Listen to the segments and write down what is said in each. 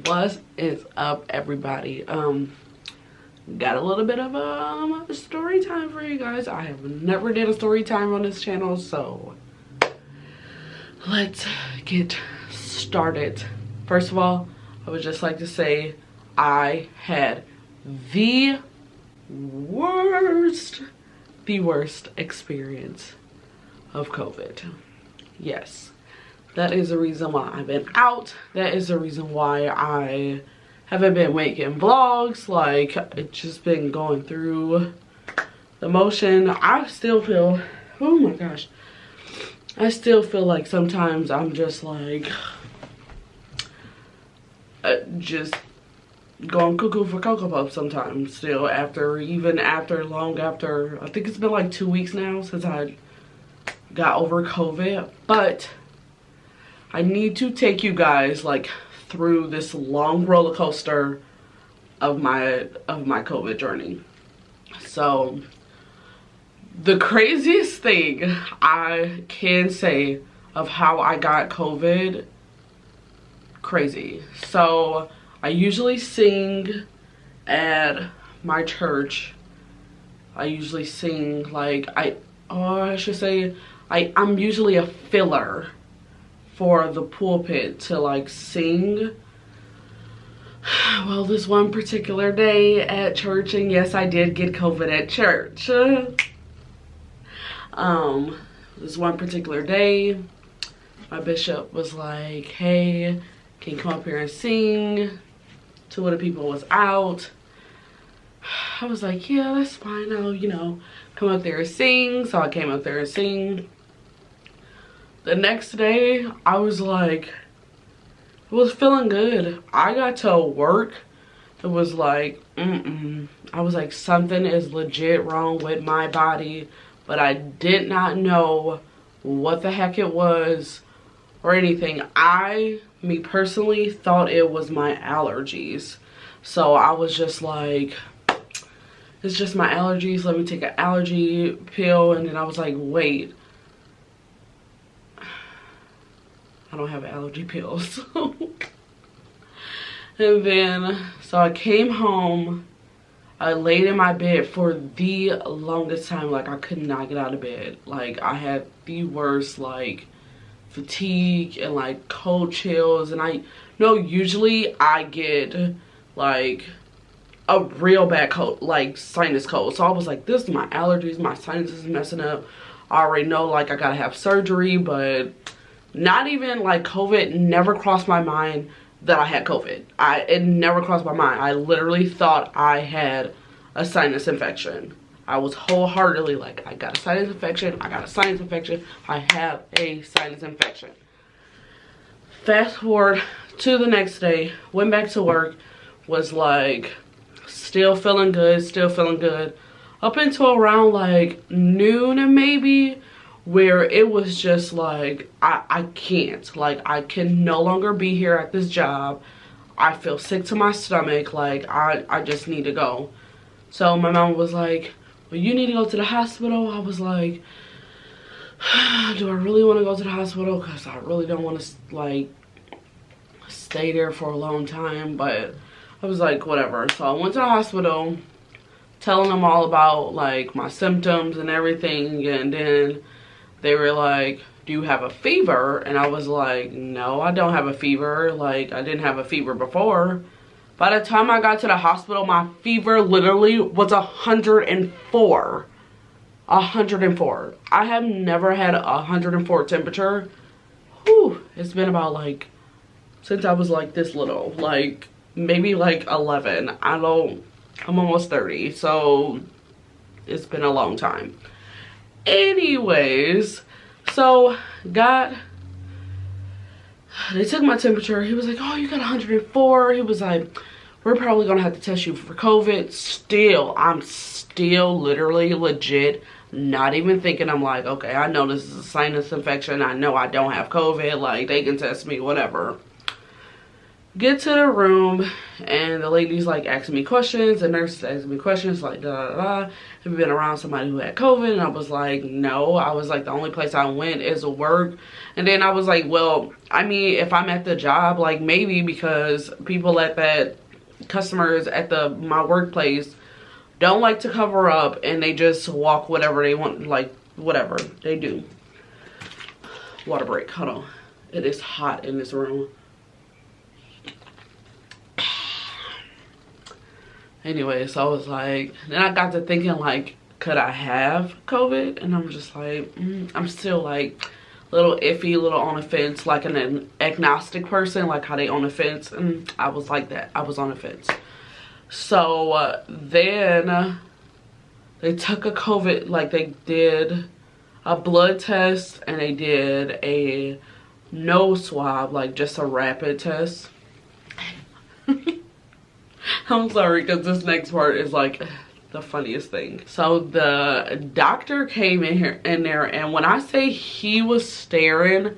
What is up, everybody? Got a little bit of a story time for you guys. I have never did a story time on this channel, so let's get started. First of all, I would just like to say I had the worst experience of COVID. Yes, that is the reason why I've been out. That is the reason why I haven't been making vlogs. Like, it's just been going through the motion. I still feel, oh my gosh, I still feel like sometimes I'm just like just going cuckoo for Cocoa Puffs sometimes still, even after long after, I think it's been like 2 weeks now since I got over COVID. But I need to take you guys like through this long roller coaster of my COVID journey. So the craziest thing I can say of how I got COVID, crazy. So I usually sing at my church. I usually sing like I'm usually a filler for the pulpit to like sing. Well, this one particular day at church, and yes, I did get COVID at church. This one particular day, my bishop was like, hey, can you come up here and sing? Two of the people was out. I was like, yeah, that's fine. I'll, come up there and sing. So I came up there and sing. The next day, I was like, I was feeling good. I got to work. It was like, I was like, something is legit wrong with my body. But I did not know what the heck it was or anything. Me personally, thought it was my allergies. So I was just like, it's just my allergies. Let me take an allergy pill. And then I was like, wait, I don't have allergy pills. And then, so I came home. I laid in my bed for the longest time. Like, I could not get out of bed. Like, I had the worst, like, fatigue and, like, cold chills. And I know usually I get, like, a real bad cold, like, sinus cold. So I was like, this is my allergies. My sinus is messing up. I already know, like, I gotta have surgery. But not even, like, COVID never crossed my mind that I had COVID. It never crossed my mind. I literally thought I had a sinus infection. I was wholeheartedly like, I got a sinus infection. I got a sinus infection. I have a sinus infection. Fast forward to the next day. Went back to work. Was like, still feeling good. Up until around like noon maybe, where it was just like, I can't. Like, I can no longer be here at this job. I feel sick to my stomach. Like, I just need to go. So my mom was like, well, you need to go to the hospital. I was like, do I really want to go to the hospital? Because I really don't want to, like, stay there for a long time. But I was like, whatever. So I went to the hospital, telling them all about, like, my symptoms and everything. And then they were like, do you have a fever? And I was like, no, I don't have a fever. Like, I didn't have a fever before. By the time I got to the hospital, my fever literally was 104. 104. I have never had 104 temperature. Whew, it's been about like, since I was like this little, like maybe like 11. I'm almost 30. So it's been a long time. Anyways, so they took my temperature. He was like, oh, you got 104. He was like, we're probably gonna have to test you for COVID. I'm still literally legit not even thinking. I'm like, okay, I know this is a sinus infection. I know I don't have COVID. Like, they can test me, whatever. Get to the room, and the lady's like asking me questions, the nurse is asking me questions like da da da. Have you been around somebody who had COVID? And I was like, no. I was like, the only place I went is work. And then I was like, well, I mean, if I'm at the job, like maybe, because people at that, customers at my workplace don't like to cover up, and they just walk whatever they want, like whatever they do. Water break, hold on. It is hot in this room. Anyway, so I was like, then I got to thinking, like, could I have COVID? And I'm just like, I'm still like a little iffy, a little on the fence, like an agnostic person, like how they on the fence. And I was like that. I was on the fence. So then they took a COVID, like they did a blood test and they did a nose swab, like just a rapid test. I'm sorry, because this next part is like the funniest thing. So the doctor came in there, and when I say he was staring,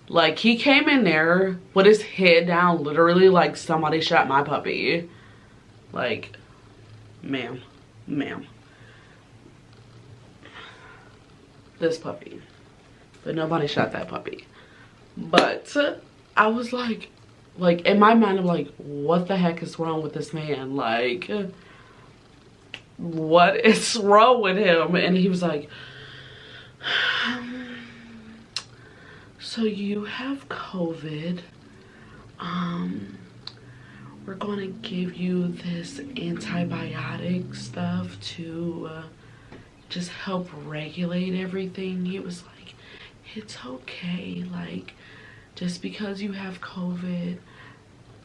like he came in there with his head down, literally like somebody shot my puppy. Like, ma'am, this puppy, but nobody shot that puppy. But I was like in my mind, I'm like, what the heck is wrong with this man? Like, what is wrong with him? And he was like, so you have COVID. We're going to give you this antibiotic stuff to just help regulate everything. He was like, it's okay. Like, just because you have COVID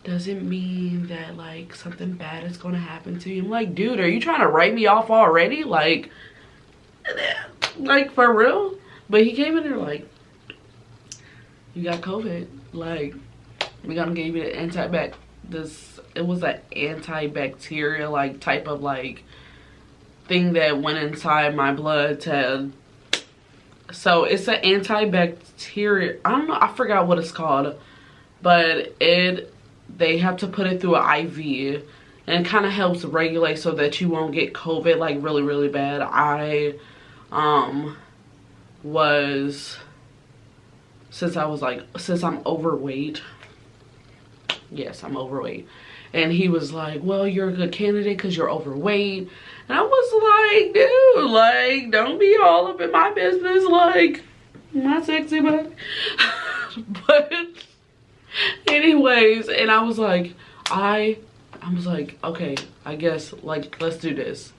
doesn't mean that like something bad is gonna happen to you. I'm like, dude, are you trying to write me off already? Like for real? But he came in there like, you got COVID. Like, we're gonna give you the it was an antibacterial like type of like thing that went inside my blood to, so it's an antibacterial, I don't know, I forgot what it's called, but they have to put it through an IV, and it kind of helps regulate so that you won't get COVID like really, really bad. I since I'm overweight, yes, I'm overweight, and he was like, well, you're a good candidate because you're overweight. And I was like, dude, like, don't be all up in my business, like, my sexy butt. But anyways, and I was like, I was like, okay, I guess, like, let's do this.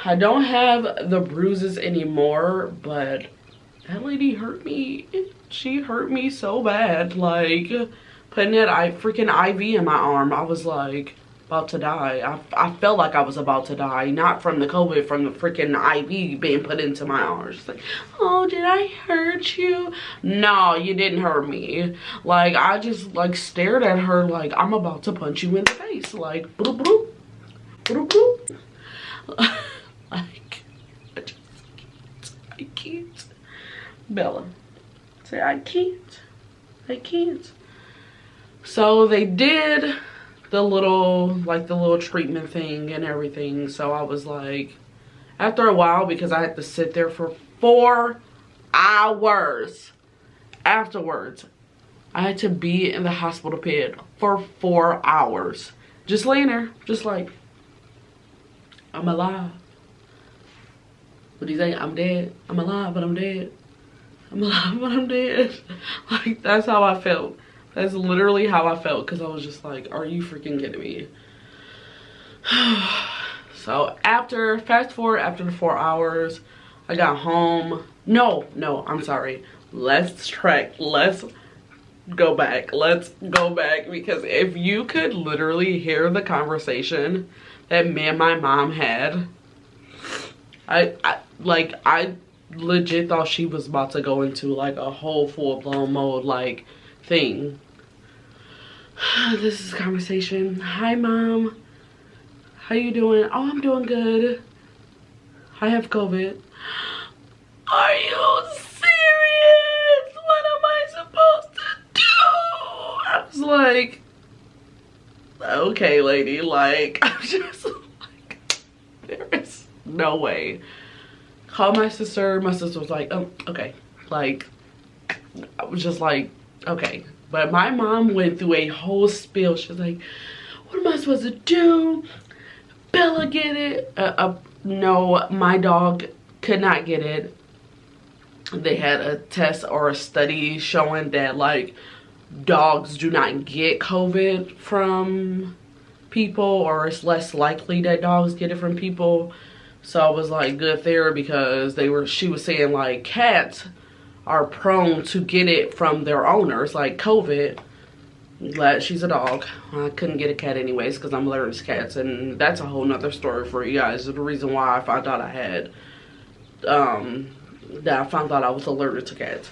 I don't have the bruises anymore, but that lady hurt me. She hurt me so bad, like, putting that freaking IV in my arm. I was like, about to die. I felt like I was about to die, not from the COVID, from the freaking IV being put into my arms. She's like, oh, did I hurt you? No, you didn't hurt me. Like, I just like stared at her like I'm about to punch you in the face. Like, bloop bloop bloop bloop. Like, I can't. Bella, say I can't. So they did the little treatment thing and everything. So I was like, after a while, because I had to sit there for 4 hours afterwards, I had to be in the hospital bed for 4 hours, just laying there, just like, I'm alive. What do you say? I'm dead. I'm alive, but I'm dead. I'm alive, but I'm dead. Like, that's how I felt. That's literally how I felt, because I was just like, are you freaking kidding me? So fast forward, after the 4 hours, I got home. No, I'm sorry. Let's go back. Because if you could literally hear the conversation that me and my mom had, I legit thought she was about to go into like a whole full-blown mode like thing. This is a conversation. Hi, Mom. How you doing? Oh, I'm doing good. I have COVID. Are you serious? What am I supposed to do? was like, okay, lady, like, I'm just like, there is no way. Called my sister was like, oh, okay. Like, I was just like, okay. But my mom went through a whole spiel. She was like, what am I supposed to do? Bella get it? No, my dog could not get it. They had a test or a study showing that, like, dogs do not get COVID from people, or it's less likely that dogs get it from people. So I was like, good there, because she was saying, like, cats are prone to get it from their owners, like COVID. Glad she's a dog. I couldn't get a cat anyways because I'm allergic to cats, and that's a whole nother story for you guys. The reason why I found out I was allergic to cats.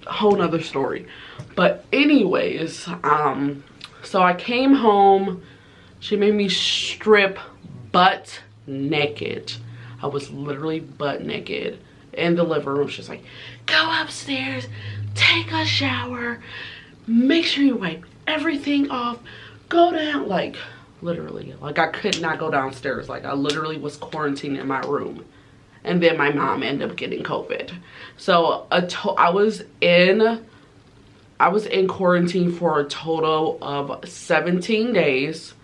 A whole nother story. But anyways, so I came home. She made me strip butt naked. I was literally butt naked in the living room. She's like, go upstairs, take a shower, make sure you wipe everything off, go down. Like, literally, like, I could not go downstairs. Like, I literally was quarantined in my room. And then my mom ended up getting COVID. So I was in quarantine for a total of 17 days.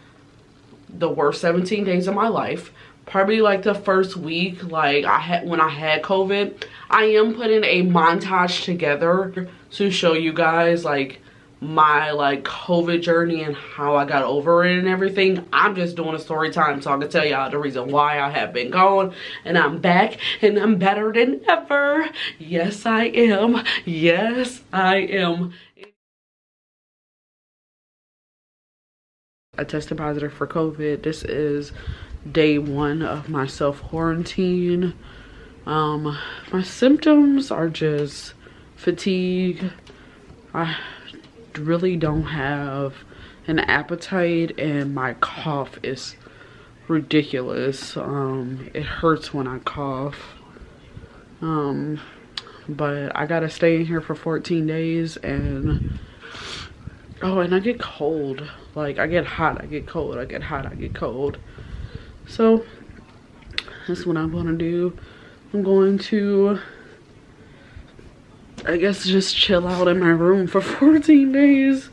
The worst 17 days of my life. Probably like the first week, like when I had COVID. I am putting a montage together to show you guys like my like COVID journey and how I got over it and everything. I'm just doing a story time so I can tell y'all the reason why I have been gone, and I'm back and I'm better than ever. Yes, I am. Yes, I am. I tested positive for COVID. This is day 1 of my self-quarantine. My symptoms are just fatigue. I really don't have an appetite, and my cough is ridiculous. It hurts when I cough. But I gotta stay in here for 14 days, and oh, and I get cold. Like, I get hot, I get cold, I get hot, I get cold. So that's what I'm gonna do. I'm going to, I guess, just chill out in my room for 14 days.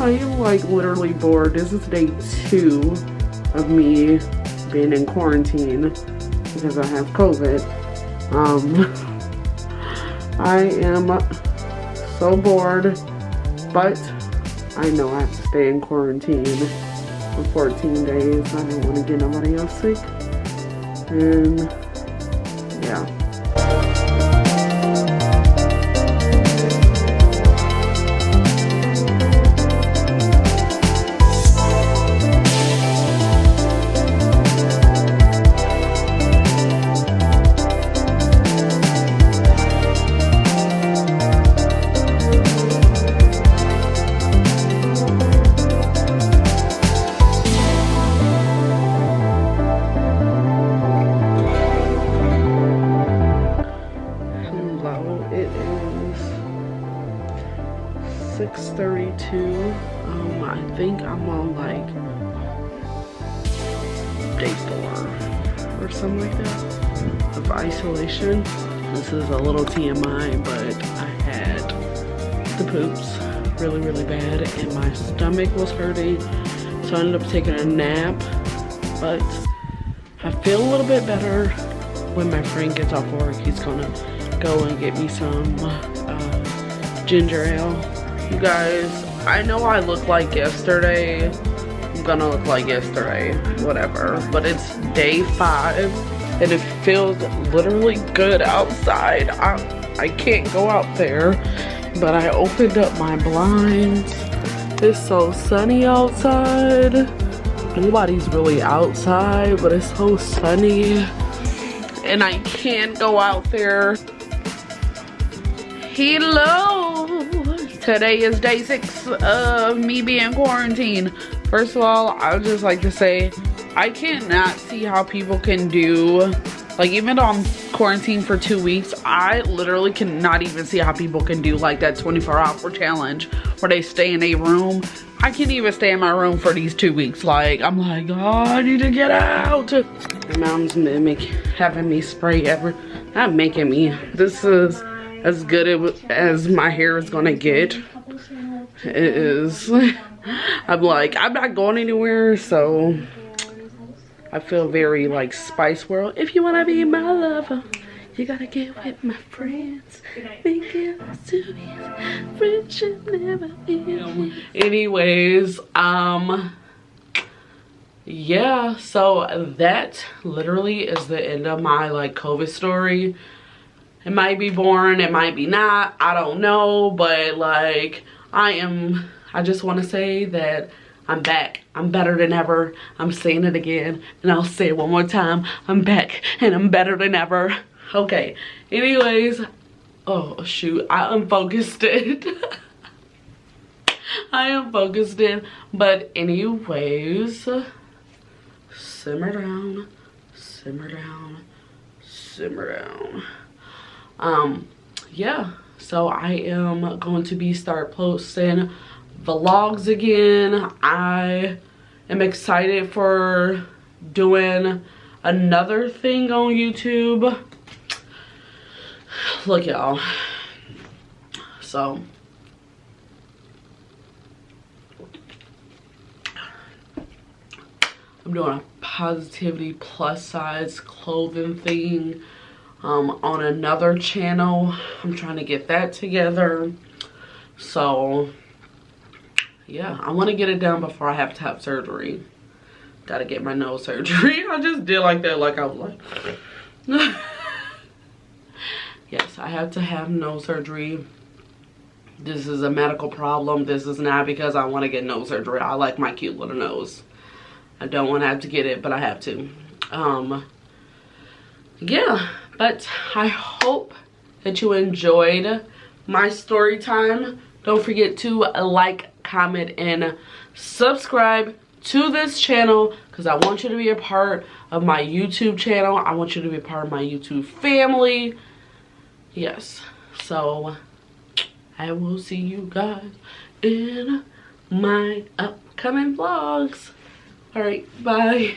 I am like literally bored. This is day 2 of me being in quarantine because I have COVID. I am so bored, but I know I have to stay in quarantine for 14 days. I don't want to get nobody else sick. And yeah. It is 6:32. I think I'm on like day 4 or something like that of isolation. This is a little TMI, but I had the poops really, really bad and my stomach was hurting. So I ended up taking a nap, but I feel a little bit better. When my friend gets off work, he's gonna go and get me some ginger ale. You guys, I know I look like yesterday. I'm gonna look like yesterday, whatever. But it's day 5 and it feels literally good outside. I can't go out there but I opened up my blinds. It's so sunny outside. Nobody's really outside, but it's so sunny. And I can't go out there. Hello. Today is day 6 of me being quarantined. First of all, I would just like to say, I cannot see how people can do, like, even though I'm quarantined for 2 weeks, I literally cannot even see how people can do like that 24-hour challenge where they stay in a room. I can't even stay in my room for these 2 weeks. Like, I'm like, oh, I need to get out. My mom's having me spray not making me. This is as good as my hair is gonna get. It is. I'm like, I'm not going anywhere, so I feel very like Spice World. If you wanna be my lover, you gotta get with my friends. Make it serious. Friendship never ends. Anyways, yeah, so that literally is the end of my like COVID story. It might be boring, it might be not, I don't know, but like I just want to say that I'm back. I'm better than ever. I'm saying it again, and I'll say it one more time. I'm back, and I'm better than ever. Okay, anyways, oh shoot, I unfocused it. I unfocused it, but anyways, simmer down, simmer down, simmer down. Yeah, so I am going to start posting vlogs again. I am excited for doing another thing on YouTube. Look, y'all, so I'm doing a positivity plus size clothing thing on another channel. I'm trying to get that together. So yeah, I want to get it done before I have to have surgery. Gotta get my nose surgery. I just did like that, like I was like yes, I have to have nose surgery. This is a medical problem. This is not because I want to get nose surgery. I like my cute little nose. I don't want to have to get it, but I have to. Yeah, but I hope that you enjoyed my story time. Don't forget to like, comment, and subscribe to this channel because I want you to be a part of my YouTube channel. I want you to be a part of my YouTube family. Yes, so I will see you guys in my upcoming vlogs. All right, bye.